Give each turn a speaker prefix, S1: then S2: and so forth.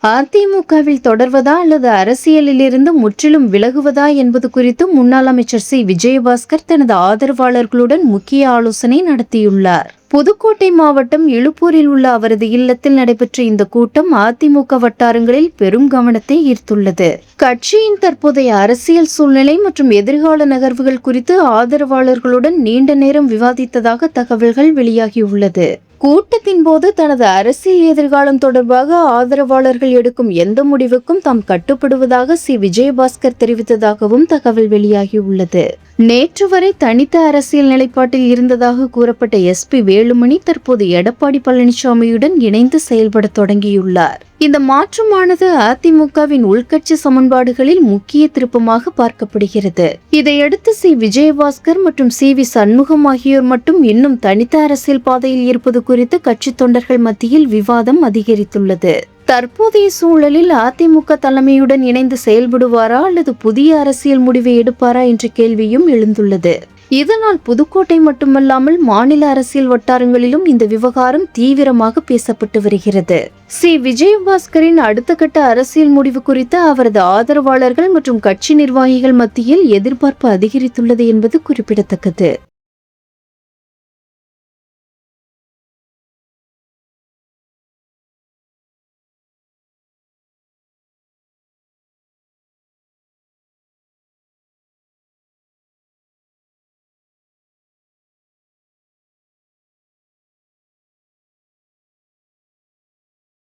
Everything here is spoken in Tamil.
S1: அதிமுகவில் தொடர்வதா அல்லது அரசியலிலிருந்து முற்றிலும் விலகுவதா என்பது குறித்து முன்னாள் அமைச்சர் சி விஜயபாஸ்கர் தனது ஆதரவாளர்களுடன் முக்கிய ஆலோசனை நடத்தியுள்ளார். புதுக்கோட்டை மாவட்டம் இலுப்பூரில் உள்ள அவரது இல்லத்தில் நடைபெற்ற இந்த கூட்டம் அதிமுக வட்டாரங்களில் பெரும் கவனத்தை ஈர்த்துள்ளது. கட்சியின் தற்போதைய அரசியல் சூழ்நிலை மற்றும் எதிர்கால நகர்வுகள் குறித்து ஆதரவாளர்களுடன் நீண்ட நேரம் விவாதித்ததாக தகவல்கள் வெளியாகியுள்ளது. கூட்டத்தின் போது தனது அரசியல் எதிர்காலம் தொடர்பாக ஆதரவாளர்கள் எடுக்கும் எந்த முடிவுக்கும் தாம் கட்டுப்படுவதாக சி விஜயபாஸ்கர் தெரிவித்ததாகவும் தகவல் வெளியாகியுள்ளது. நேற்று வரை தனித்த அரசியல் நிலைப்பாட்டில் இருந்ததாக கூறப்பட்ட எஸ்.பி. வேலுமணி தற்போது எடப்பாடி பழனிசாமியுடன் இணைந்து செயல்பட தொடங்கியுள்ளார். இந்த மாற்றமானது அதிமுகவின் உள்கட்சி சமன்பாடுகளில் முக்கிய திருப்பமாக பார்க்கப்படுகிறது. இதையடுத்து சி விஜயபாஸ்கர் மற்றும் சி வி சண்முகம் ஆகியோர் மட்டும் இன்னும் தனித்த அரசியல் பாதையில் இருப்பது குறித்து கட்சி தொண்டர்கள் மத்தியில் விவாதம் அதிகரித்துள்ளது. தற்போதைய சூழலில் அதிமுக தலைமையுடன் இணைந்து செயல்படுவாரா அல்லது புதிய அரசியல் முடிவை எடுப்பாரா என்ற கேள்வியும் எழுந்துள்ளது. இதனால் புதுக்கோட்டை மட்டுமல்லாமல் மாநில அரசியல் வட்டாரங்களிலும் இந்த விவகாரம் தீவிரமாக பேசப்பட்டு வருகிறது. சி விஜயபாஸ்கரின் அடுத்த கட்ட அரசியல் முடிவு குறித்து அவரது ஆதரவாளர்கள் மற்றும் கட்சி நிர்வாகிகள் மத்தியில் எதிர்பார்ப்பு அதிகரித்துள்ளது என்பது குறிப்பிடத்தக்கது.